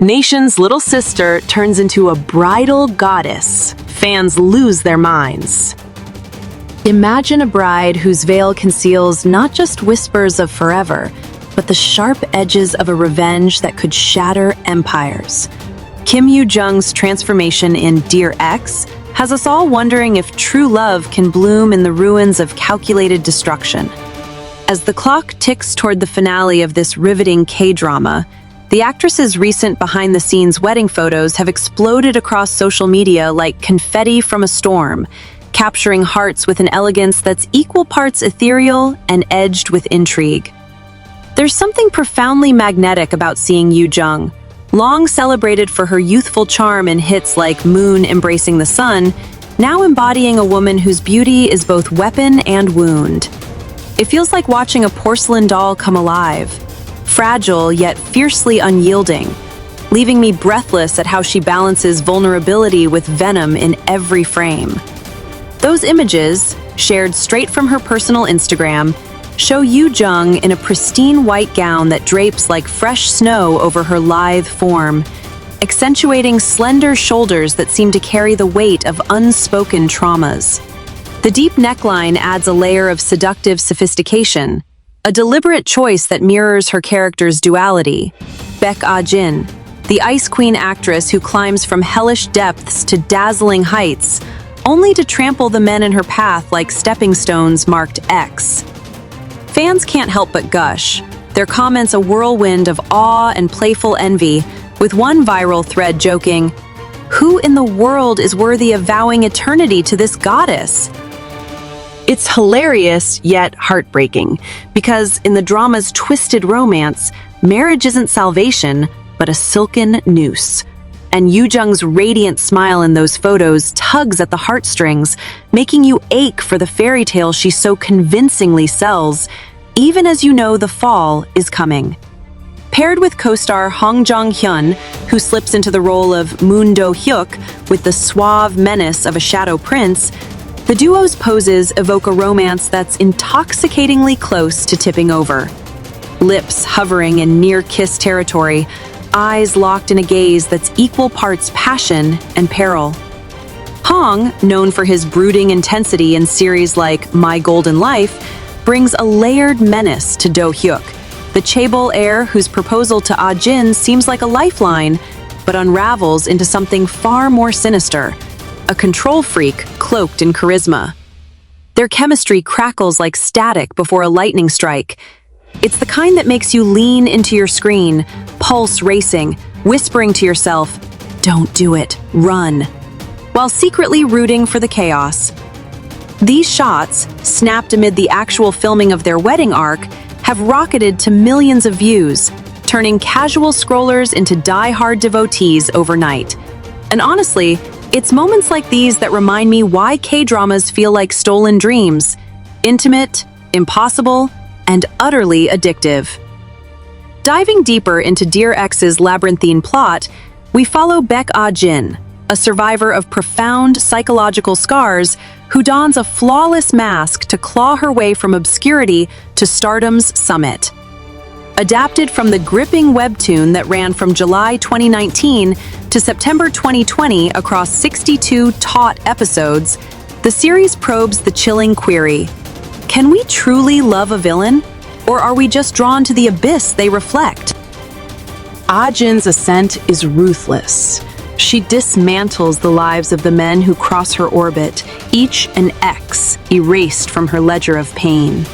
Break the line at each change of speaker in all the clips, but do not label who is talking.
Nation's little sister turns into a bridal goddess. Fans lose their minds. Imagine a bride whose veil conceals not just whispers of forever, but the sharp edges of a revenge that could shatter empires. Kim Yoo-jung's transformation in Dear Ex has us all wondering if true love can bloom in the ruins of calculated destruction. As the clock ticks toward the finale of this riveting K-drama, the actress's recent behind-the-scenes wedding photos have exploded across social media like confetti from a storm, capturing hearts with an elegance that's equal parts ethereal and edged with intrigue. There's something profoundly magnetic about seeing Yoo-jung, long celebrated for her youthful charm in hits like Moon Embracing the Sun, now embodying a woman whose beauty is both weapon and wound. It feels like watching a porcelain doll come alive, fragile yet fiercely unyielding, leaving me breathless at how she balances vulnerability with venom in every frame. Those images, shared straight from her personal Instagram, show Yoo-jung in a pristine white gown that drapes like fresh snow over her lithe form, accentuating slender shoulders that seem to carry the weight of unspoken traumas. The deep neckline adds a layer of seductive sophistication, a deliberate choice that mirrors her character's duality. Baek Ah-jin, the Ice Queen actress who climbs from hellish depths to dazzling heights, only to trample the men in her path like stepping stones marked X. Fans can't help but gush, their comments a whirlwind of awe and playful envy, with one viral thread joking, "Who in the world is worthy of vowing eternity to this goddess?" It's hilarious yet heartbreaking, because in the drama's twisted romance, marriage isn't salvation, but a silken noose. And Yoo-jung's radiant smile in those photos tugs at the heartstrings, making you ache for the fairy tale she so convincingly sells, even as you know the fall is coming. Paired with co-star Hong Jong-hyun, who slips into the role of Moon Do-hyuk with the suave menace of a shadow prince, the duo's poses evoke a romance that's intoxicatingly close to tipping over. Lips hovering in near-kiss territory, eyes locked in a gaze that's equal parts passion and peril. Hong, known for his brooding intensity in series like My Golden Life, brings a layered menace to Do-hyuk, the chaebol heir whose proposal to Ah-jin seems like a lifeline, but unravels into something far more sinister, a control freak cloaked in charisma. Their chemistry crackles like static before a lightning strike. It's the kind that makes you lean into your screen, pulse racing, whispering to yourself, "Don't do it, run," while secretly rooting for the chaos. These shots, snapped amid the actual filming of their wedding arc, have rocketed to millions of views, turning casual scrollers into die-hard devotees overnight. And honestly, it's moments like these that remind me why K-dramas feel like stolen dreams, intimate, impossible, and utterly addictive. Diving deeper into Dear Ex's labyrinthine plot, we follow Baek Ah-jin, a survivor of profound psychological scars who dons a flawless mask to claw her way from obscurity to stardom's summit. Adapted from the gripping webtoon that ran from July 2019 to September 2020 across 62 taut episodes, the series probes the chilling query: can we truly love a villain, or are we just drawn to the abyss they reflect? Ah-jin's ascent is ruthless. She dismantles the lives of the men who cross her orbit, each an X erased from her ledger of pain.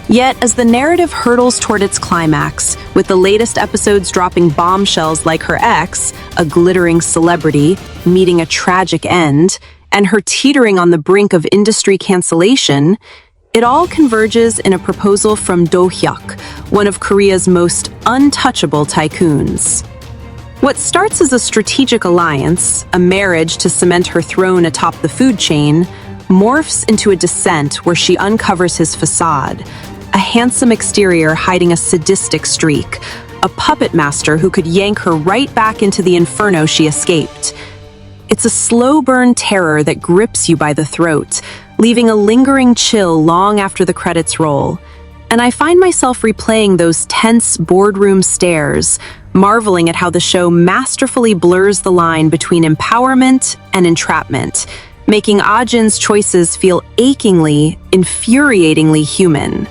Yet, as the narrative hurtles toward its climax, with the latest episodes dropping bombshells like her ex, a glittering celebrity, meeting a tragic end, and her teetering on the brink of industry cancellation, it all converges in a proposal from Do-hyuk, one of Korea's most untouchable tycoons. What starts as a strategic alliance, a marriage to cement her throne atop the food chain, morphs into a descent where she uncovers his facade, a handsome exterior hiding a sadistic streak, a puppet master who could yank her right back into the inferno she escaped. It's a slow-burn terror that grips you by the throat, leaving a lingering chill long after the credits roll. And I find myself replaying those tense boardroom stares, marveling at how the show masterfully blurs the line between empowerment and entrapment, making Ah-jin's choices feel achingly, infuriatingly human.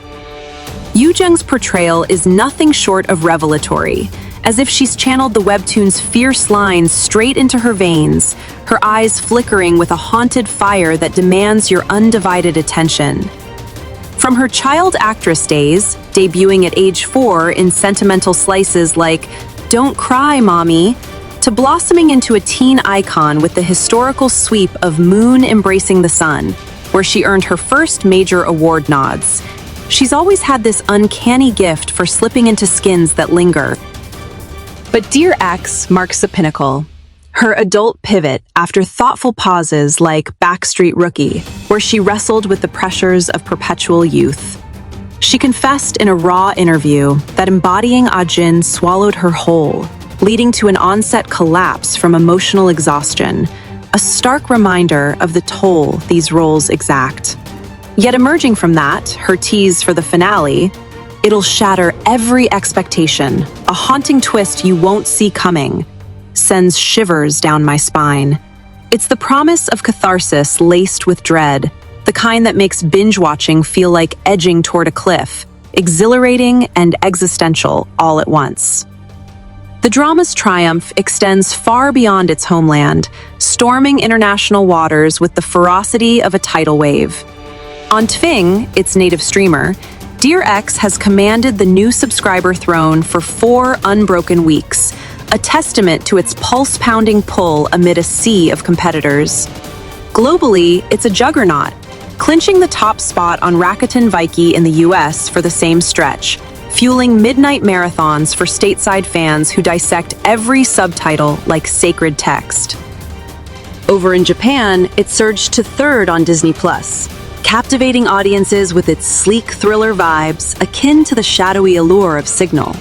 Yoo-jung's portrayal is nothing short of revelatory, as if she's channeled the webtoon's fierce lines straight into her veins, her eyes flickering with a haunted fire that demands your undivided attention. From her child actress days, debuting at age 4 in sentimental slices like "Don't Cry, Mommy," to blossoming into a teen icon with the historical sweep of Moon Embracing the Sun, where she earned her first major award nods. She's always had this uncanny gift for slipping into skins that linger. But Dear X marks the pinnacle. Her adult pivot after thoughtful pauses like Backstreet Rookie, where she wrestled with the pressures of perpetual youth. She confessed in a raw interview that embodying Ah-jin swallowed her whole, leading to an on-set collapse from emotional exhaustion, a stark reminder of the toll these roles exact. Yet emerging from that, her tease for the finale, "It'll shatter every expectation, a haunting twist you won't see coming," sends shivers down my spine. It's the promise of catharsis laced with dread, the kind that makes binge-watching feel like edging toward a cliff, exhilarating and existential all at once. The drama's triumph extends far beyond its homeland, storming international waters with the ferocity of a tidal wave. On Tving, its native streamer, Dear X has commanded the new subscriber throne for 4 unbroken weeks, a testament to its pulse-pounding pull amid a sea of competitors. Globally, it's a juggernaut, clinching the top spot on Rakuten Viki in the US for the same stretch, fueling midnight marathons for stateside fans who dissect every subtitle like sacred text. Over in Japan, it surged to 3rd on Disney+, captivating audiences with its sleek thriller vibes akin to the shadowy allure of Signal.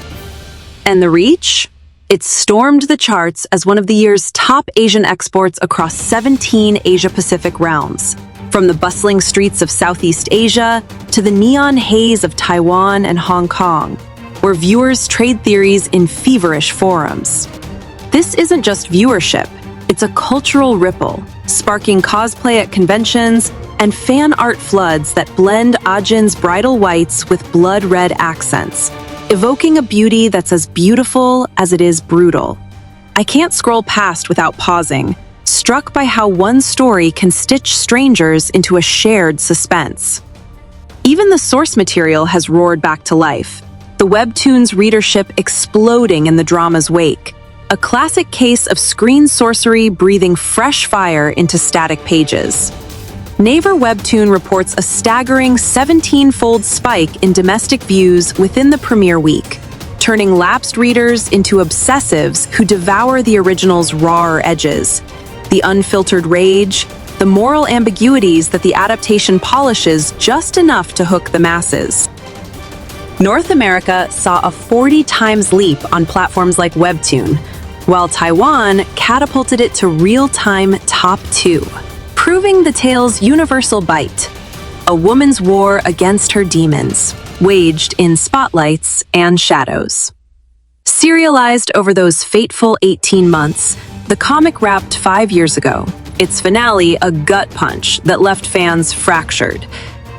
And the reach? It stormed the charts as one of the year's top Asian exports across 17 Asia-Pacific realms, from the bustling streets of Southeast Asia to the neon haze of Taiwan and Hong Kong, where viewers trade theories in feverish forums. This isn't just viewership, it's a cultural ripple, sparking cosplay at conventions and fan art floods that blend Ah-jin's bridal whites with blood-red accents, evoking a beauty that's as beautiful as it is brutal. I can't scroll past without pausing, struck by how one story can stitch strangers into a shared suspense. Even the source material has roared back to life, the webtoon's readership exploding in the drama's wake, a classic case of screen sorcery breathing fresh fire into static pages. Naver webtoon reports a staggering 17-fold spike in domestic views within the premiere week, turning lapsed readers into obsessives who devour the original's rawer edges, the unfiltered rage, the moral ambiguities that the adaptation polishes just enough to hook the masses. North America saw a 40 times leap on platforms like Webtoon, while Taiwan catapulted it to real-time top 2. Proving the tale's universal bite, a woman's war against her demons, waged in spotlights and shadows. Serialized over those fateful 18 months, the comic wrapped 5 years ago, its finale a gut punch that left fans fractured.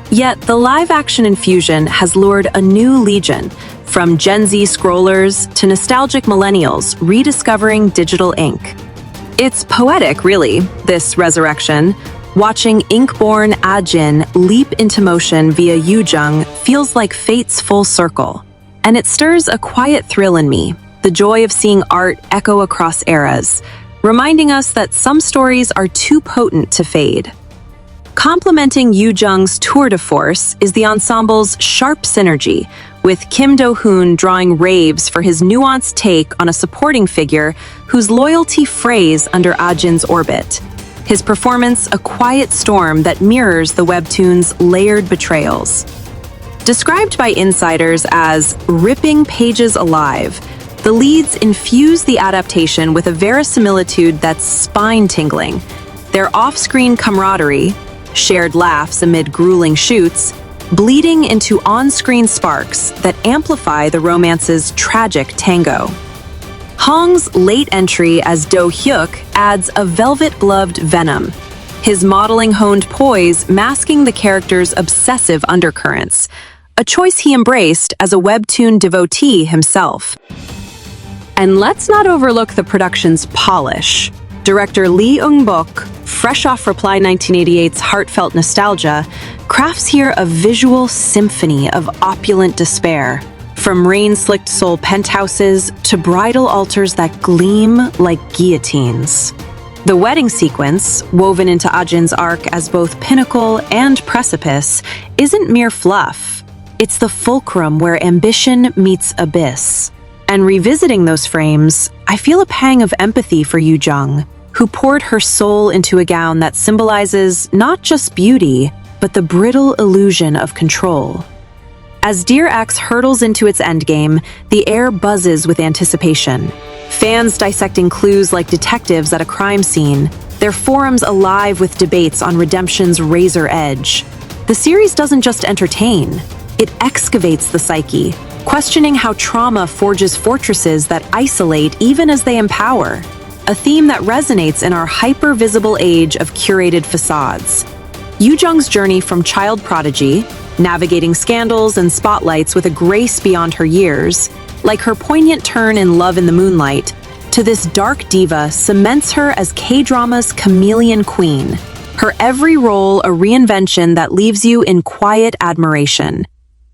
Yet the live-action infusion has lured a new legion, from Gen Z scrollers to nostalgic millennials rediscovering digital ink. It's poetic, really, this resurrection. Watching ink-born Ah-jin leap into motion via Yoo-jung feels like fate's full circle. And it stirs a quiet thrill in me, the joy of seeing art echo across eras, reminding us that some stories are too potent to fade. Complementing Yoo-jung's tour de force is the ensemble's sharp synergy, with Kim Do-hoon drawing raves for his nuanced take on a supporting figure whose loyalty frays under Ah-jin's orbit. His performance a quiet storm that mirrors the webtoon's layered betrayals. Described by insiders as ripping pages alive, the leads infuse the adaptation with a verisimilitude that's spine-tingling. Their off-screen camaraderie, shared laughs amid grueling shoots, bleeding into on-screen sparks that amplify the romance's tragic tango. Hong's late entry as Do-hyuk adds a velvet-gloved venom, his modeling-honed poise masking the character's obsessive undercurrents, a choice he embraced as a webtoon devotee himself. And let's not overlook the production's polish. Director Lee Eung-bok, fresh off Reply 1988's heartfelt nostalgia, crafts here a visual symphony of opulent despair. From rain-slicked Seoul penthouses to bridal altars that gleam like guillotines. The wedding sequence, woven into Ah-jin's arc as both pinnacle and precipice, isn't mere fluff. It's the fulcrum where ambition meets abyss. And revisiting those frames, I feel a pang of empathy for Yoo Jung, who poured her soul into a gown that symbolizes not just beauty, but the brittle illusion of control. As Dear X hurtles into its endgame, the air buzzes with anticipation. Fans dissecting clues like detectives at a crime scene, their forums alive with debates on redemption's razor edge. The series doesn't just entertain, it excavates the psyche, questioning how trauma forges fortresses that isolate even as they empower. A theme that resonates in our hyper-visible age of curated facades. Yoo Jung's journey from child prodigy, navigating scandals and spotlights with a grace beyond her years, like her poignant turn in Love in the Moonlight, to this dark diva cements her as K-drama's chameleon queen. Her every role a reinvention that leaves you in quiet admiration.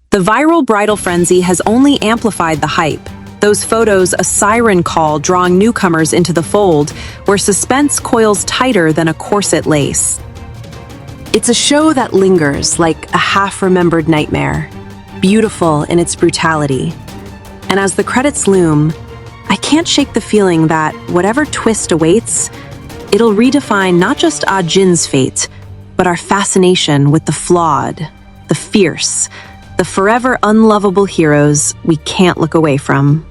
The viral bridal frenzy has only amplified the hype. Those photos a siren call drawing newcomers into the fold, where suspense coils tighter than a corset lace. It's a show that lingers like a half-remembered nightmare, beautiful in its brutality. And as the credits loom, I can't shake the feeling that whatever twist awaits, it'll redefine not just Ah-jin's fate, but our fascination with the flawed, the fierce, the forever unlovable heroes we can't look away from.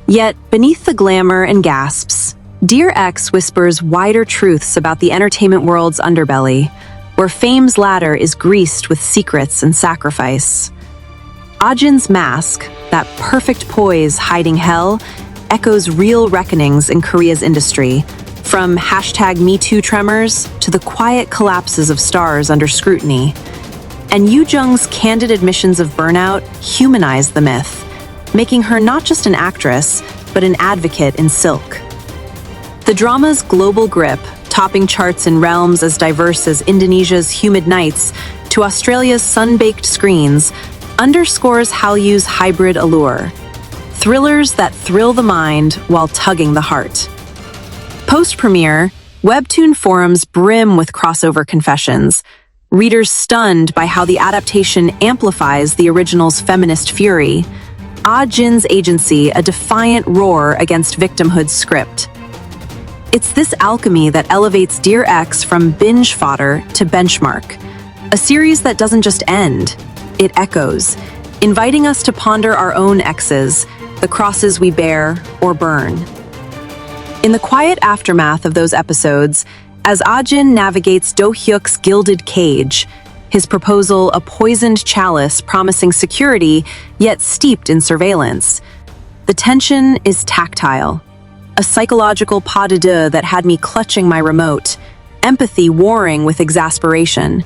Yet, beneath the glamour and gasps, Dear X whispers wider truths about the entertainment world's underbelly, where fame's ladder is greased with secrets and sacrifice. Ah-jin's mask, that perfect poise hiding hell, echoes real reckonings in Korea's industry, from #MeToo tremors to the quiet collapses of stars under scrutiny. And Yoo Jung's candid admissions of burnout humanize the myth, making her not just an actress, but an advocate in silk. The drama's global grip, topping charts in realms as diverse as Indonesia's humid nights to Australia's sun-baked screens, underscores Hallyu's hybrid allure. Thrillers that thrill the mind while tugging the heart. Post-premiere, webtoon forums brim with crossover confessions, readers stunned by how the adaptation amplifies the original's feminist fury. Ah-jin's agency a defiant roar against victimhood's script. It's this alchemy that elevates Dear X from binge fodder to benchmark. A series that doesn't just end, it echoes, inviting us to ponder our own X's, the crosses we bear or burn. In the quiet aftermath of those episodes, as Ah-jin navigates Do-hyuk's gilded cage, his proposal a poisoned chalice promising security, yet steeped in surveillance, the tension is tactile. A psychological pas de deux that had me clutching my remote, empathy warring with exasperation.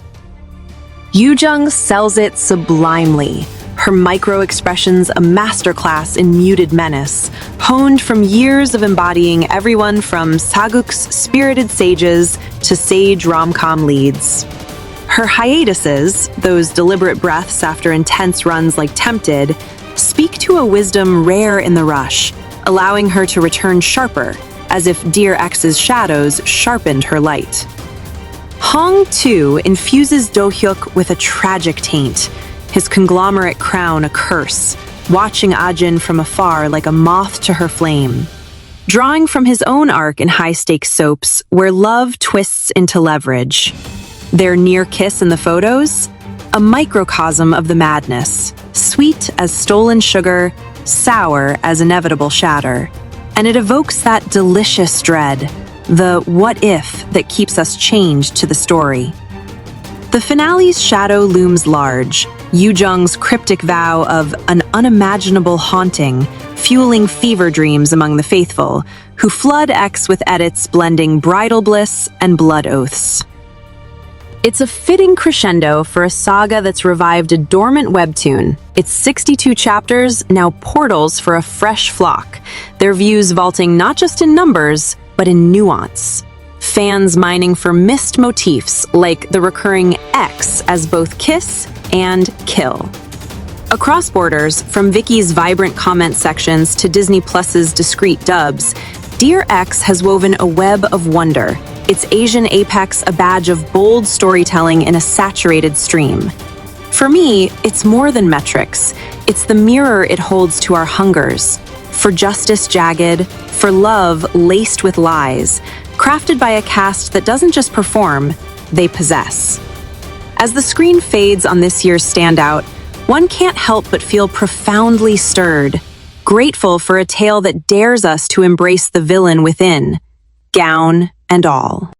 Yoo Jung sells it sublimely, her micro-expressions a masterclass in muted menace, honed from years of embodying everyone from Saguk's spirited sages to sage rom-com leads. Her hiatuses, those deliberate breaths after intense runs like Tempted, speak to a wisdom rare in the rush, allowing her to return sharper, as if Dear X's shadows sharpened her light. Hong, too, infuses Do-hyuk with a tragic taint, his conglomerate crown a curse, watching Ah-jin from afar like a moth to her flame. Drawing from his own arc in high-stakes soaps, where love twists into leverage. Their near kiss in the photos? A microcosm of the madness, sweet as stolen sugar, sour as inevitable shatter. And it evokes that delicious dread, the what if that keeps us chained to the story. The finale's shadow looms large, Yoo Jung's cryptic vow of an unimaginable haunting, fueling fever dreams among the faithful, who flood X with edits blending bridal bliss and blood oaths. It's a fitting crescendo for a saga that's revived a dormant webtoon. Its 62 chapters, now portals for a fresh flock, their views vaulting not just in numbers, but in nuance. Fans mining for missed motifs like the recurring X as both kiss and kill. Across borders, from Vicky's vibrant comment sections to Disney Plus's discreet dubs, Dear X has woven a web of wonder, its Asian apex a badge of bold storytelling in a saturated stream. For me, it's more than metrics. It's the mirror it holds to our hungers. For justice jagged, for love laced with lies, crafted by a cast that doesn't just perform, they possess. As the screen fades on this year's standout, one can't help but feel profoundly stirred, grateful for a tale that dares us to embrace the villain within, gown and all.